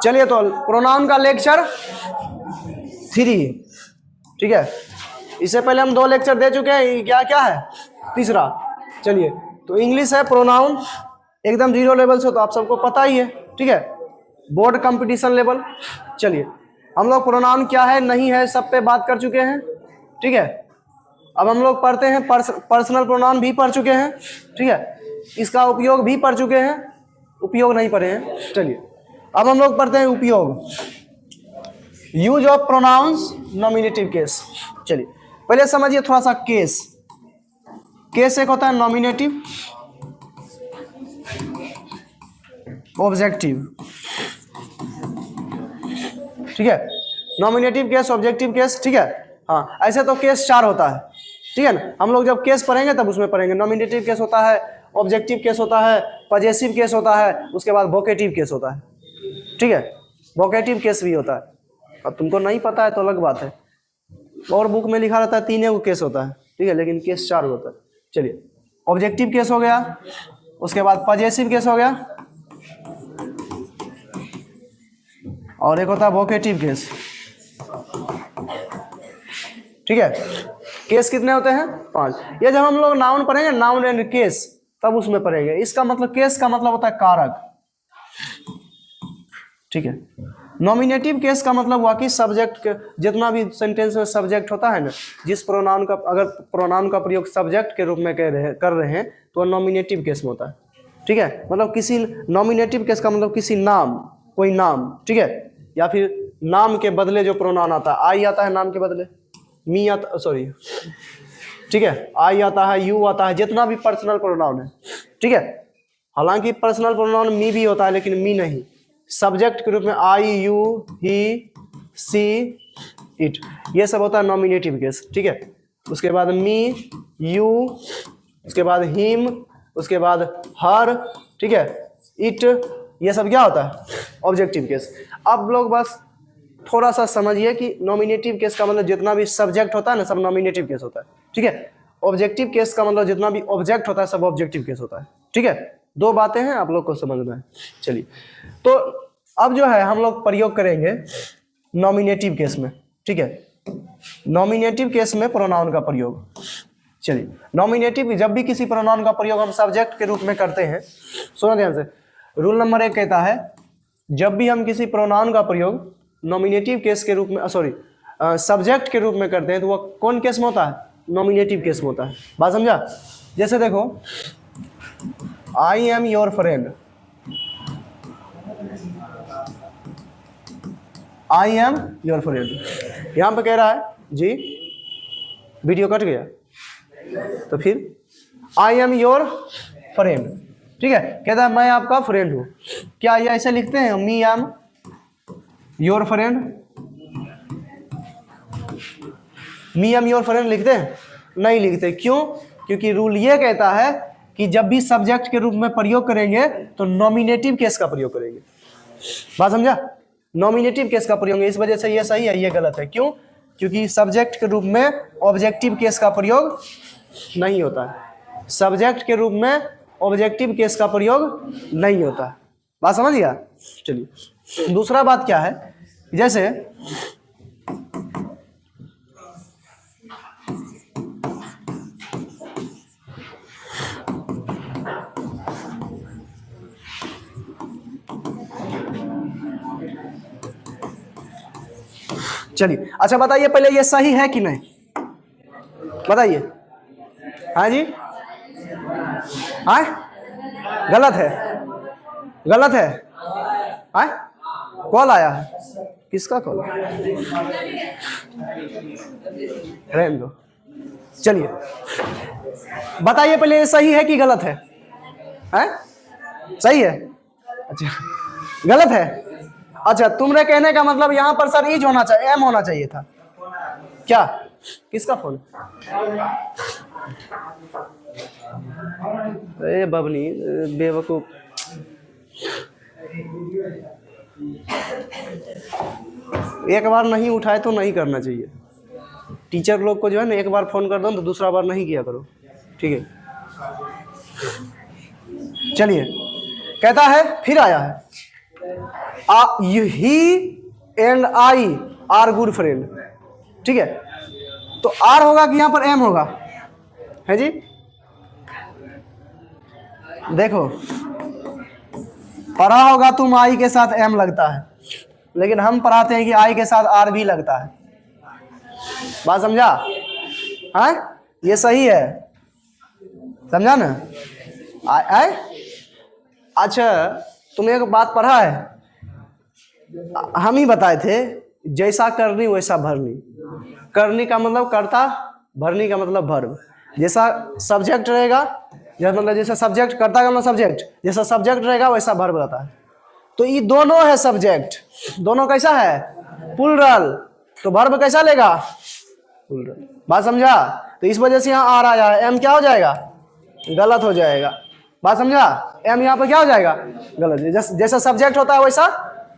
चलिए तो प्रोनाउन का लेक्चर 3, ठीक है। इससे पहले हम 2 लेक्चर दे चुके हैं, क्या क्या है तीसरा। चलिए तो इंग्लिश है प्रोनाउन एकदम 0 लेवल से, तो आप सबको पता ही है, ठीक है, बोर्ड कंपटीशन लेवल। चलिए हम लोग प्रोनाउन क्या है नहीं है सब पे बात कर चुके हैं, ठीक है। अब हम लोग पढ़ते हैं पर्सनल प्रोनाउन भी पढ़ चुके हैं, ठीक है, इसका उपयोग भी पढ़ चुके हैं, उपयोग नहीं पढ़े हैं। चलिए अब हम लोग पढ़ते हैं उपयोग, use of pronouns nominative case. चलिए पहले समझिए थोड़ा सा केस। केस एक होता है नॉमिनेटिव, ऑब्जेक्टिव, ठीक है, नॉमिनेटिव केस, ऑब्जेक्टिव केस, ठीक है। हाँ ऐसे तो केस 4 होता है, ठीक है ना। हम लोग जब केस पढ़ेंगे तब उसमें पढ़ेंगे। नॉमिनेटिव केस होता है, ऑब्जेक्टिव केस होता है, पजेसिव केस होता है, उसके बाद वोकेटिव केस होता है, ठीक है, वोकेटिव केस भी होता है। अब तुमको नहीं पता है तो अलग बात है, और बुक में लिखा रहता है 3 केस होता है, ठीक है, लेकिन केस 4 होता है। चलिए ऑब्जेक्टिव केस हो गया, उसके बाद पजेसिव केस हो गया, और एक होता है वोकेटिव केस, ठीक है। केस कितने होते हैं? 5। ये जब हम लोग नाउन पढ़ेंगे, नाउन एंड केस, तब उसमें पढ़ेंगे। इसका मतलब केस का मतलब होता है कारक, ठीक है। नॉमिनेटिव केस का मतलब हुआ कि सब्जेक्ट, जितना भी सेंटेंस में सब्जेक्ट होता है ना, जिस प्रोनाउन का, अगर प्रोनाउन का प्रयोग सब्जेक्ट के रूप में कर रहे हैं तो वह नॉमिनेटिव केस में होता है, ठीक है। मतलब किसी नॉमिनेटिव केस का मतलब किसी नाम, कोई नाम, ठीक है, या फिर नाम के बदले जो प्रोनाउन आता है, आई आता है नाम के बदले, मी आता, सॉरी, ठीक है, आई आता है, यू आता है, जितना भी पर्सनल प्रोनाउन है, ठीक है। हालांकि पर्सनल प्रोनाउन मी भी होता है, लेकिन मी नहीं, सब्जेक्ट के रूप में आई, यू, ही, सी, इट, ये सब होता है नॉमिनेटिव केस, ठीक है। उसके बाद मी, यू, उसके बाद हिम, उसके बाद हर, ठीक है, इट, ये सब क्या होता है? Objective case. अब लोग बस थोड़ा सा समझिए कि नॉमिनेटिव केस का मतलब जितना भी सब्जेक्ट होता है ना, सब नॉमिनेटिव केस होता है, ठीक है। ऑब्जेक्टिव केस का मतलब जितना भी ऑब्जेक्ट होता है सब ऑब्जेक्टिव केस होता है, ठीक है। 2 बातें हैं, आप लोग को समझना है। चलिए तो अब जो है हम लोग प्रयोग करेंगे नॉमिनेटिव केस में, ठीक है, नॉमिनेटिव केस में प्रोनाउन का प्रयोग। चलिए नॉमिनेटिव, जब भी किसी प्रोनाउन का प्रयोग हम सब्जेक्ट के रूप में करते हैं, सुनो ध्यान से, रूल नंबर 1 कहता है जब भी हम किसी प्रोनाउन का प्रयोग नॉमिनेटिव केस के रूप में, सॉरी, सब्जेक्ट के रूप में करते हैं तो वह कौन केस में होता है? नॉमिनेटिव केस में होता है। बात समझा? जैसे देखो, I am your friend, I am your friend, यहां पे कह रहा है जी, वीडियो कट गया तो फिर आई एम योर फ्रेंड, ठीक है, कहता है मैं आपका फ्रेंड हूं। क्या ये ऐसे लिखते हैं me am your friend? Me am your friend लिखते हैं? नहीं लिखते। क्यों? क्योंकि रूल ये कहता है कि जब भी सब्जेक्ट के रूप में प्रयोग करेंगे तो नॉमिनेटिव केस का प्रयोग करेंगे। बात समझा? नॉमिनेटिव केस का प्रयोग, इस वजह से ये सही है, ये गलत है। क्यों? क्योंकि सब्जेक्ट के रूप में ऑब्जेक्टिव केस का प्रयोग नहीं होता है, सब्जेक्ट के रूप में ऑब्जेक्टिव केस का प्रयोग नहीं होता है। बात समझ गया? चलिए दूसरा बात क्या है, जैसे चलिए अच्छा बताइए पहले ये सही है कि नहीं, बताइए। हाँ जी, हाँ गलत है, गलत है। हाँ कॉल आया है, किसका कॉल? रहने दो। चलिए बताइए पहले ये सही है कि गलत है? हैं? सही है? अच्छा गलत है। अच्छा तुम्हारे कहने का मतलब यहाँ पर सर इज होना चाहिए, एम होना चाहिए था क्या? किसका फोन? अरे बबनी बेवकूफ, एक बार नहीं उठाए तो नहीं करना चाहिए। टीचर लोग को जो है ना, एक बार फोन कर दो तो दूसरा बार नहीं किया करो, ठीक है। चलिए कहता है फिर आया है, he and I are good friend, ठीक है। तो आर होगा कि यहां पर एम होगा, है जी। देखो पढ़ा होगा तुम आई के साथ एम लगता है, लेकिन हम पढ़ाते हैं कि आई के साथ आर भी लगता है। बात समझा? हाँ, ये सही है, समझा ना? अच्छा, तुमने एक बात पढ़ा है, हम ही बताए थे, जैसा करनी वैसा भरनी। करनी का मतलब कर्ता, भरनी का मतलब भर्ब। जैसा सब्जेक्ट रहेगा, मतलब जैसा सब्जेक्ट, कर्ता का मतलब सब्जेक्ट, जैसा सब्जेक्ट रहेगा वैसा भर्ब रहता है। तो ये दोनों है सब्जेक्ट, दोनों कैसा है? प्लूरल। तो भर्ब कैसा लेगा? प्लूरल। बात समझा? तो इस वजह से यहाँ आर आया है, एम क्या हो जाएगा? गलत हो जाएगा। बात समझा? एम यहाँ पर क्या हो जाएगा? गलत। जैसा सब्जेक्ट होता है वैसा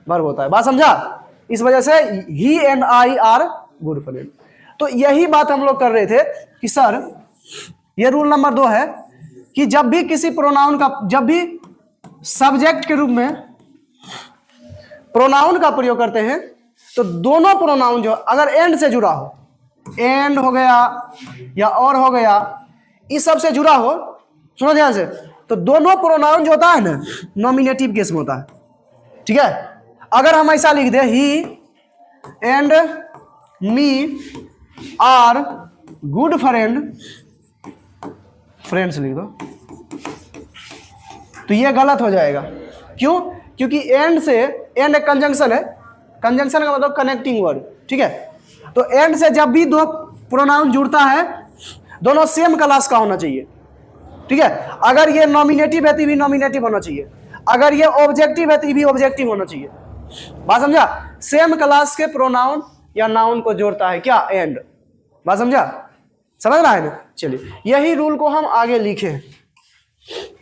वर्ब होता है। बात समझा? इस वजह से he and I are good friend. तो यही बात हम लोग कर रहे थे कि सर ये रूल नंबर 2 है कि जब भी किसी प्रोनाउन का, जब भी सब्जेक्ट के रूप में प्रोनाउन का प्रयोग करते हैं तो दोनों प्रोनाउन जो अगर एंड से जुड़ा हो, एंड हो गया या और हो गया, इस सब से जुड़ा हो, सुनो ध्यान से, तो दोनों प्रोनाउन जो होता है ना नॉमिनेटिव केस में होता है, ठीक है। अगर हम ऐसा लिख दे he and me are good friend, friends लिख दो, तो ये गलत हो जाएगा। क्यों? क्योंकि एंड से, एंड एक कंजंक्शन है, कंजंक्शन का मतलब कनेक्टिंग वर्ड, ठीक है। तो एंड से जब भी दो प्रोनाउन जुड़ता है दोनों सेम क्लास का होना चाहिए, ठीक है। अगर ये नॉमिनेटिव है तो भी नॉमिनेटिव होना चाहिए, अगर ये ऑब्जेक्टिव है तो भी ऑब्जेक्टिव होना चाहिए। बात समझा? सेम क्लास के प्रोनाउन या नाउन को जोड़ता है क्या? एंड। बात समझा? समझ रहा है ना? चलिए, यही रूल को हम आगे लिखे हैं,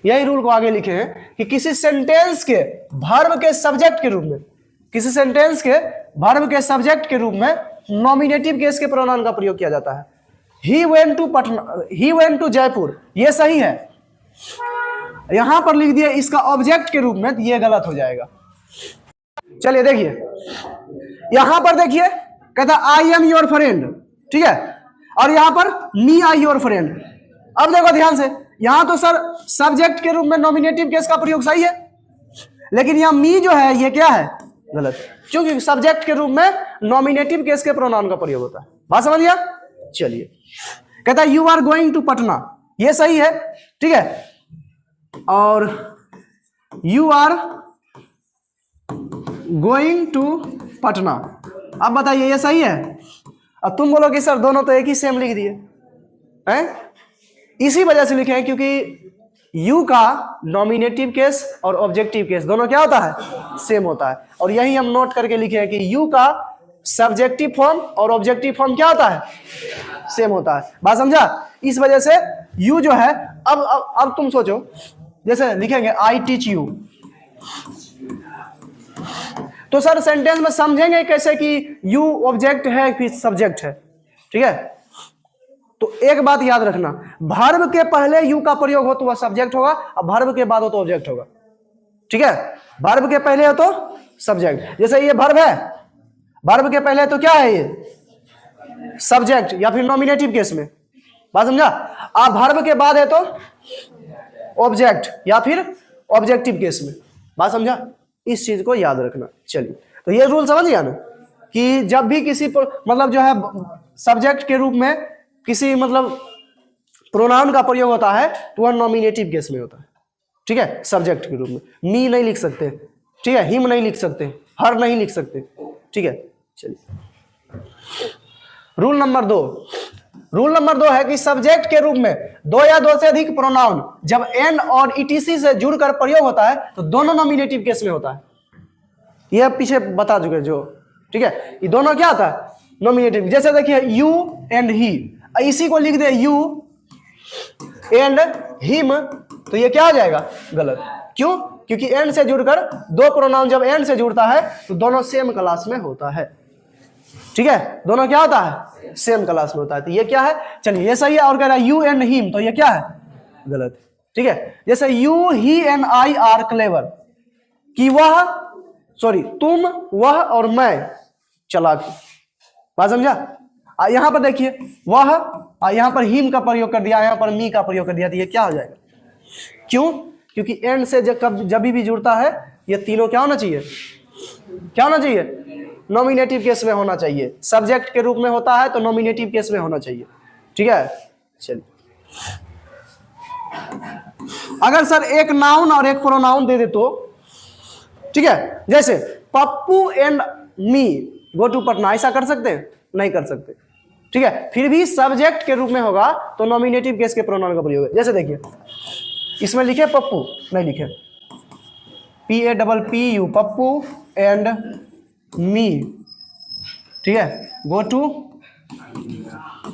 यही रूल को आगे लिखे हैं कि किसी सेंटेंस के वर्ब के सब्जेक्ट के रूप में, किसी सेंटेंस के वर्ब के सब्जेक्ट के रूप में नॉमिनेटिव केस के प्रोनाउन का प्रयोग किया जाता है। He went to Patna, he went to Jaipur, ये सही है। यहां पर लिख दिया इसका ऑब्जेक्ट के रूप में, तो ये गलत हो जाएगा। चलिए देखिए, यहां पर देखिए कहता आई एम योर फ्रेंड, ठीक है, और यहां पर मी आई योर फ्रेंड। अब देखो ध्यान से, यहां तो सर सब्जेक्ट के रूप में नॉमिनेटिव केस का प्रयोग सही है, लेकिन यहां मी जो है ये क्या है? गलत, क्योंकि सब्जेक्ट के रूप में नॉमिनेटिव केस के प्रोनाउन का प्रयोग होता है। बात समझ गया? चलिए, कहता है you are going to Patna, ये सही है, ठीक है, और you are going to Patna, अब बताइए ये सही है? अब तुम बोलोगे सर दोनों तो एक ही सेम लिख दिए हैं। इसी वजह से लिखे हैं क्योंकि यू का नॉमिनेटिव केस और ऑब्जेक्टिव केस दोनों क्या होता है? सेम होता है। और यही हम नोट करके लिखे हैं कि यू का सब्जेक्टिव फॉर्म और ऑब्जेक्टिव फॉर्म क्या होता है? सेम होता है। बात समझा? इस वजह से यू जो है, अब तुम सोचो, जैसे लिखेंगे आई टीच यू, तो सर सेंटेंस में समझेंगे कैसे कि यू ऑब्जेक्ट है फिर सब्जेक्ट है, ठीक है। तो एक बात याद रखना, वर्ब के पहले यू का प्रयोग हो तो वह सब्जेक्ट होगा, और वर्ब के बाद हो तो ऑब्जेक्ट होगा, ठीक है। वर्ब के पहले हो तो सब्जेक्ट, जैसे ये वर्ब है, वर्ब के पहले तो क्या है? ये सब्जेक्ट या फिर नॉमिनेटिव केस में। बात समझा? आप वर्ब के बाद है तो ऑब्जेक्ट या फिर ऑब्जेक्टिव केस में। बात समझा? इस चीज को याद रखना। चलिए, तो ये रूल समझ गया ना कि जब भी किसी मतलब जो है सब्जेक्ट के रूप में किसी मतलब प्रोनाउन का प्रयोग होता है तो वह नॉमिनेटिव केस में होता है, ठीक है, सब्जेक्ट के रूप में। मी नहीं लिख सकते, ठीक है, हिम नहीं लिख सकते, हर नहीं लिख सकते, ठीक है। चलिए, रूल नंबर 2, रूल नंबर 2 है कि सब्जेक्ट के रूप में दो या दो से अधिक प्रोनाउन जब एन और ईटीसी से जुड़कर प्रयोग होता है तो दोनों नॉमिनेटिव केस में होता है। यह पीछे बता चुके जो, ठीक है, ये दोनों क्या आता है? नॉमिनेटिव। जैसे देखिए यू एंड ही, इसी को लिख दे यू एंड हिम, तो ये क्या हो जाएगा? गलत। क्यों? क्योंकि एंड से जुड़कर दो प्रोनाउन जब एंड से जुड़ता है तो दोनों सेम क्लास में होता है, ठीक है, दोनों क्या होता है? सेम क्लास में होता है। तो ये क्या है? चलिए, ये सही है। और कह रहा है यू एंड हिम, तो ये क्या है? गलत, ठीक है। जैसे you he and I are clever, कि वह सॉरी, तुम, वह और मैं चला गया। बात समझा? यहां पर देखिए वह, यहां पर हिम का प्रयोग कर दिया, यहां पर मी का प्रयोग कर दिया, तो ये क्या हो जाएगा? क्यों? क्योंकि एंड से जब भी जुड़ता है ये तीनों क्या होना चाहिए? क्या होना चाहिए? नॉमिनेटिव केस में होना चाहिए। सब्जेक्ट के रूप में होता है तो नॉमिनेटिव केस में होना चाहिए। ठीक है, चलिए। अगर सर एक नाउन और एक प्रोनाउन दे दे तो, ठीक है, जैसे Pappu and me go to Patna, ऐसा कर सकते हैं? नहीं कर सकते। ठीक है, फिर भी सब्जेक्ट के रूप में होगा तो नॉमिनेटिव केस के प्रोनाउन का प्रयोग है। जैसे देखिए इसमें लिखे पप्पू, नहीं लिखे, PAPPU, पप्पू एंड मी, ठीक है, गो टू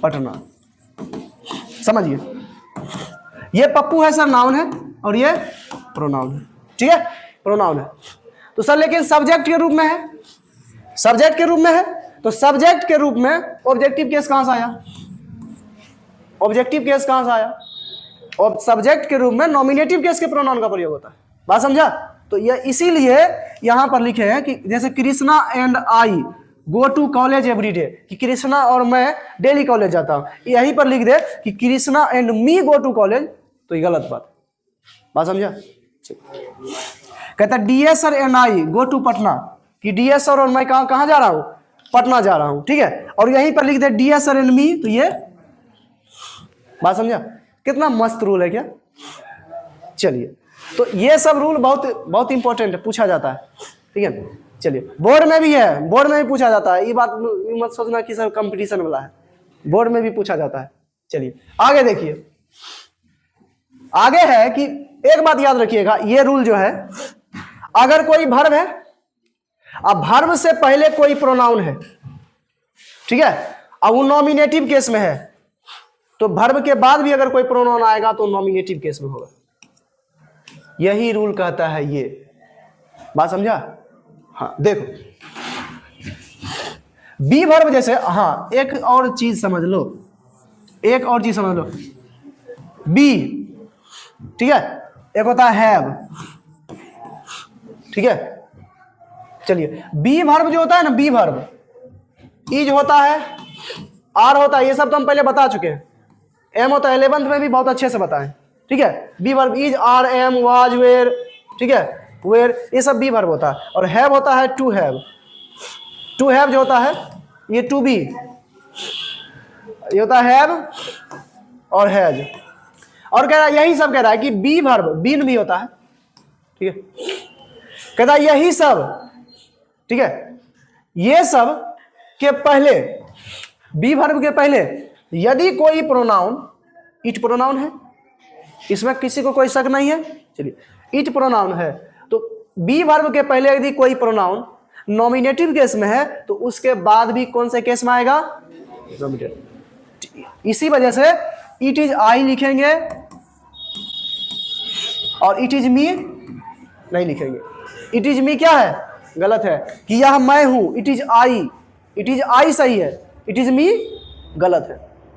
पटना। समझिए, ये पप्पू है सर, नाउन है, और ये प्रोनाउन है। ठीक है, प्रोनाउन है तो सर, लेकिन सब्जेक्ट के रूप में है, सब्जेक्ट के रूप में है, तो सब्जेक्ट के रूप में ऑब्जेक्टिव केस कहां से आया? ऑब्जेक्टिव केस कहां से आया? और सब्जेक्ट के रूप में नॉमिनेटिव केस के प्रोनाउन का प्रयोग होता है। बात समझा? तो ये इसीलिए यहां पर लिखे हैं कि जैसे Krishna and I go to college everyday, कि कृष्णा और मैं डेली कॉलेज जाता हूं। यहीं पर लिख दे कि Krishna and me go to college, तो ये गलत बात समझा? कहता DS sir and I go to Patna, कि DS सर और मैं कहां जा रहा हूं? पटना जा रहा हूं। ठीक है, और यहीं पर लिख दे DS सर एंड मी, तो ये बात समझा? कितना मस्त रूल है क्या? चलिए, तो ये सब रूल बहुत बहुत इंपॉर्टेंट है, पूछा जाता है। ठीक है, चलिए, बोर्ड में भी है, बोर्ड में भी पूछा जाता है। ये बात मत सोचना कि सर कंपटीशन वाला है, बोर्ड में भी पूछा जाता है। चलिए आगे देखिए, आगे है कि एक बात याद रखिएगा, ये रूल जो है, अगर कोई वर्ब है, अब वर्ब से पहले कोई प्रोनाउन है, ठीक है, अब वो नॉमिनेटिव केस में है, तो वर्ब के बाद भी अगर कोई प्रोनाउन आएगा तो नॉमिनेटिव केस में होगा। यही रूल कहता है ये। बात समझा? हाँ, देखो बी वर्ब जैसे, हाँ एक और चीज समझ लो, एक और चीज समझ लो, बी, ठीक है, एक होता है हैव, ठीक है। चलिए, बी वर्ब जो होता है ना, बी वर्ब, इज होता है, आर होता है, ये सब तो हम पहले बता चुके हैं। एम होता है, 11th में भी बहुत अच्छे से बताएं। ठीक है, be verb is, are, am, was, were, ठीक है, वेयर, ये सब बी वर्ब होता है। और हैव होता है टू हैव, टू हैव जो होता है ये टू बी, ये होता है हैव और हैज। और कह रहा है, यही सब कह रहा है कि बी वर्ब, बीन भी होता है, ठीक है, कहता है यही सब, ठीक है, ये सब के पहले, बी वर्ब के पहले यदि कोई प्रोनाउन, इट प्रोनाउन है, इसमें किसी को कोई शक नहीं है। चलिए, इट प्रोनाउन है, तो बी वर्ब के पहले यदि कोई प्रोनाउन नॉमिनेटिव केस में है तो उसके बाद भी कौन से केस में आएगा? नॉमिनेटिव। इसी वजह से इट इज आई लिखेंगे और इट इज मी नहीं लिखेंगे। इट इज मी क्या है? गलत है, कि यह मैं हूं, it is I, it is I सही है, इट इज मी गलत है।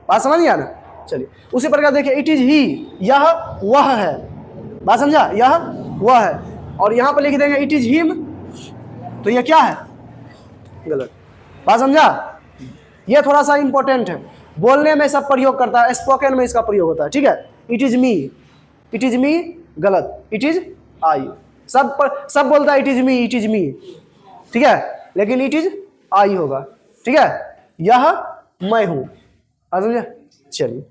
बात समझ गया ना? चलिए, उसी प्रकार देखिए, इट इज ही, यह वह है, बात समझा, यह वह है, और यहां पर लिख देंगे इट इज हिम, तो यह क्या है? गलत। बात समझा? यह थोड़ा सा इंपॉर्टेंट है, बोलने में सब प्रयोग करता है, स्पोकन में इसका प्रयोग होता है। ठीक है, it is me, it is me गलत, इट इज आई, सब बोलता है it is me, it is me, ठीक है, लेकिन इट इज आई होगा। ठीक है, यह मैं हूं, समझे? चलिए,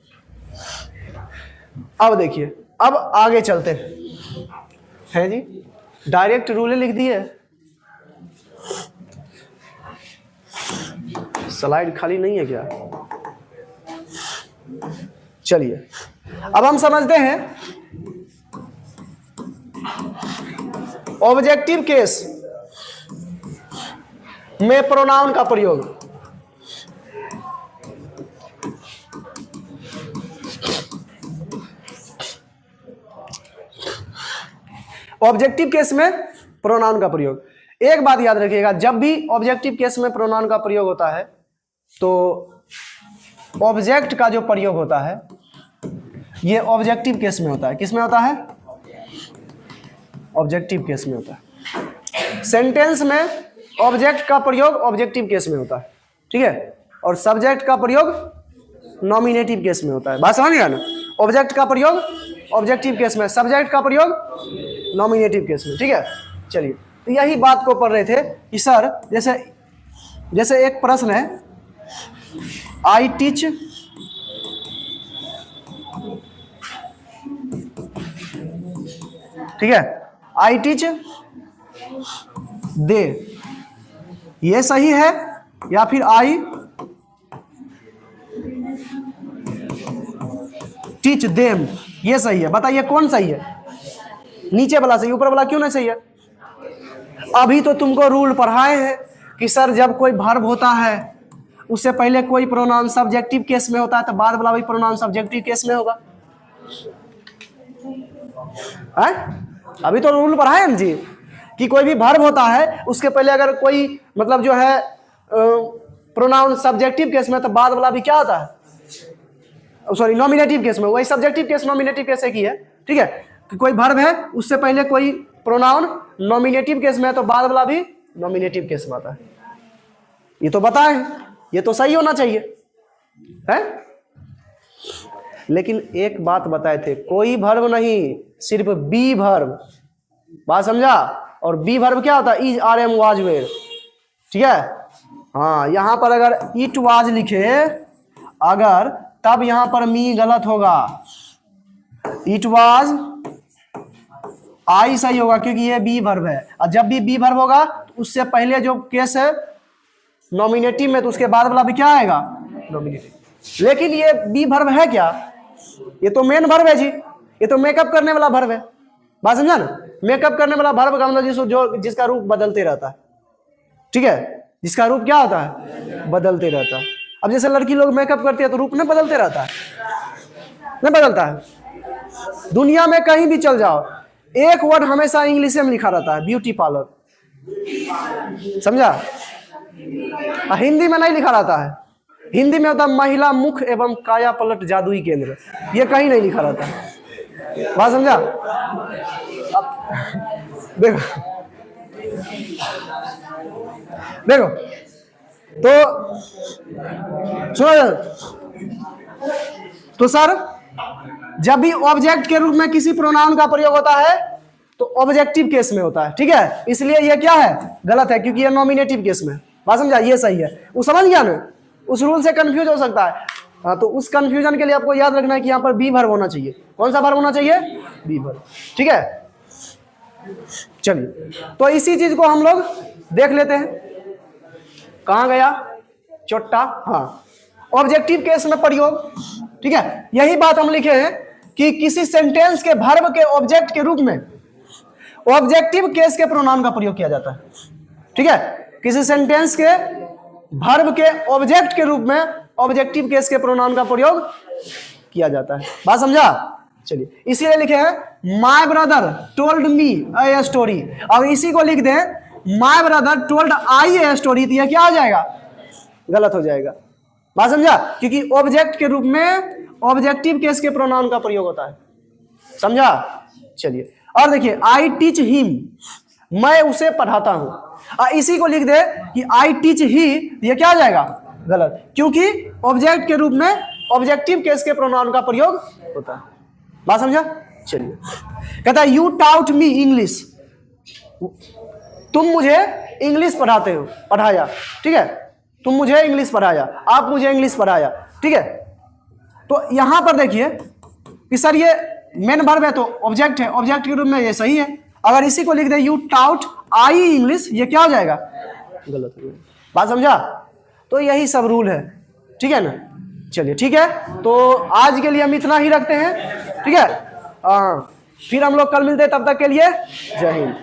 अब देखिए, अब आगे चलते हैं जी, डायरेक्ट रूल लिख दिए, स्लाइड खाली नहीं है क्या? चलिए, अब हम समझते हैं ऑब्जेक्टिव केस में प्रोनाउन का प्रयोग। ऑब्जेक्टिव केस में प्रोनाउन का प्रयोग, एक बात याद रखिएगा, जब भी ऑब्जेक्टिव केस में प्रोनाउन का प्रयोग होता है तो ऑब्जेक्ट का जो प्रयोग होता है ये ऑब्जेक्टिव केस में होता है। किस में होता है? ऑब्जेक्टिव केस में होता है। सेंटेंस में ऑब्जेक्ट का प्रयोग ऑब्जेक्टिव केस में होता है, ठीक है, और सब्जेक्ट का प्रयोग नॉमिनेटिव केस में होता है। बात समझ गया ना? ऑब्जेक्ट का प्रयोग ऑब्जेक्टिव केस में, सब्जेक्ट का प्रयोग नॉमिनेटिव केस में, ठीक है। चलिए, तो यही बात को पढ़ रहे थे कि सर जैसे एक प्रश्न है, आई टीच ठीक है, आई टीच दे, ये सही है या फिर आई टीच देम, ये सही है? बताइए कौन सही है? नीचे वाला सही, ऊपर वाला क्यों नहीं सही है? अभी तो तुमको रूल पढ़ाए हैं कि सर जब कोई वर्ब होता है उससे पहले कोई प्रोनाउन सब्जेक्टिव केस में होता है तो बाद वाला भी प्रोनाउन सब्जेक्टिव केस में होगा है? अभी तो रूल पढ़ाए ना जी कि कोई भी वर्ब होता है उसके पहले अगर कोई मतलब जो है प्रोनाउन सब्जेक्टिव केस में तो बाद वाला भी क्या होता है, सॉरी नॉमिनेटिव केस में। वही सब्जेक्टिव केस नॉमिनेटिव केस एक ही है, ठीक है। कि कोई वर्ब है उससे पहले कोई प्रोनाउन नॉमिनेटिव केस में है तो बाद वाला भी नॉमिनेटिव केस में आता है। ये तो बताए, ये तो सही होना चाहिए है। लेकिन एक बात बताए थे, कोई वर्ब नहीं, सिर्फ बी वर्ब। बात समझा? और बी वर्ब क्या होता है? Is, are, am, was, were, ठीक है। हाँ, यहां पर अगर इट वाज लिखे अगर, तब यहां पर मी गलत होगा, इट वाज आई सही होगा क्योंकि ये बी वर्ब है। और जब भी बी वर्ब होगा तो उससे पहले जो केस है नॉमिनेटिव में तो उसके बाद वाला भी क्या आएगा? नॉमिनेटिव। लेकिन ये बी वर्ब है क्या? ये तो मेन वर्ब है जी, ये तो मेकअप करने वाला वर्ब है। बात समझा ना? मेकअप करने वाला वर्ब का मतलब जिसका रूप बदलते रहता है, ठीक है, जिसका रूप क्या होता है? बदलते रहता है। अब जैसे लड़की लोग मेकअप करती है तो रूप नहीं बदलते रहता है? नहीं बदलता है। दुनिया में कहीं भी चल जाओ, एक वर्ड हमेशा इंग्लिश में लिखा रहता है, ब्यूटी पार्लर, समझा? हिंदी में नहीं लिखा रहता है। हिंदी में होता है महिला मुख एवं काया पलट जादुई केंद्र, ये कहीं नहीं लिखा रहता है। बात समझा? देखो देखो तो सुनो, तो सर जब भी ऑब्जेक्ट के रूप में किसी प्रोनाउन का प्रयोग होता है तो ऑब्जेक्टिव केस में होता है, ठीक है। इसलिए ये क्या है? गलत है क्योंकि ये नॉमिनेटिव केस में। बात समझा? ये सही है। वो समझ गया ना? उस रूल से कंफ्यूज हो सकता है। हाँ, तो उस कंफ्यूजन के लिए आपको याद रखना है कि यहाँ पर बी वर्ब होना चाहिए। कौन सा वर्ब होना चाहिए? बी वर्ब, ठीक है। चलिए, तो इसी चीज को हम लोग देख लेते हैं। कहां गया चोट्टा? हाँ, ऑब्जेक्टिव केस में प्रयोग, ठीक है। यही बात हम लिखे हैं कि किसी सेंटेंस के वर्ब के ऑब्जेक्ट के रूप में ऑब्जेक्टिव केस के प्रोनाउन का प्रयोग किया जाता है, ठीक है। किसी सेंटेंस के वर्ब के ऑब्जेक्ट के रूप में ऑब्जेक्टिव केस के प्रोनाउन का प्रयोग किया जाता है। बात समझा? चलिए, इसीलिए लिखे हैं my brother told me a story. अब इसी को लिख दें my brother told I a story, तो यह क्या हो जाएगा? गलत हो जाएगा। बात समझा? क्योंकि ऑब्जेक्ट के रूप में ऑब्जेक्टिव केस के प्रोनाउन का प्रयोग होता है, समझा? चलिए, और देखिए आई टीच हिम, मैं उसे पढ़ाता हूं। इसी को लिख दे कि आई टीच ही, ये क्या हो जाएगा? गलत, क्योंकि ऑब्जेक्ट के रूप में ऑब्जेक्टिव केस के प्रोनाउन का प्रयोग होता है। बात समझा? चलिए, कहता है यू टाउट मी इंग्लिश, तुम मुझे इंग्लिश पढ़ाते हो, पढ़ाया, ठीक है। तुम मुझे इंग्लिश पढ़ाया, आप मुझे इंग्लिश पढ़ाया, ठीक है। तो यहां पर देखिए कि सर ये मेन वर्ब है तो ऑब्जेक्ट है, ऑब्जेक्ट के रूप में ये सही है। अगर इसी को लिख दे यू टाउट आई इंग्लिश, ये क्या हो जाएगा? गलत हो जाएगा। बात समझा? तो यही सब रूल है, ठीक है ना। चलिए, ठीक है, तो आज के लिए हम इतना ही रखते हैं, ठीक है। फिर हम लोग कल मिलते हैं, तब तक के लिए जय हिंद।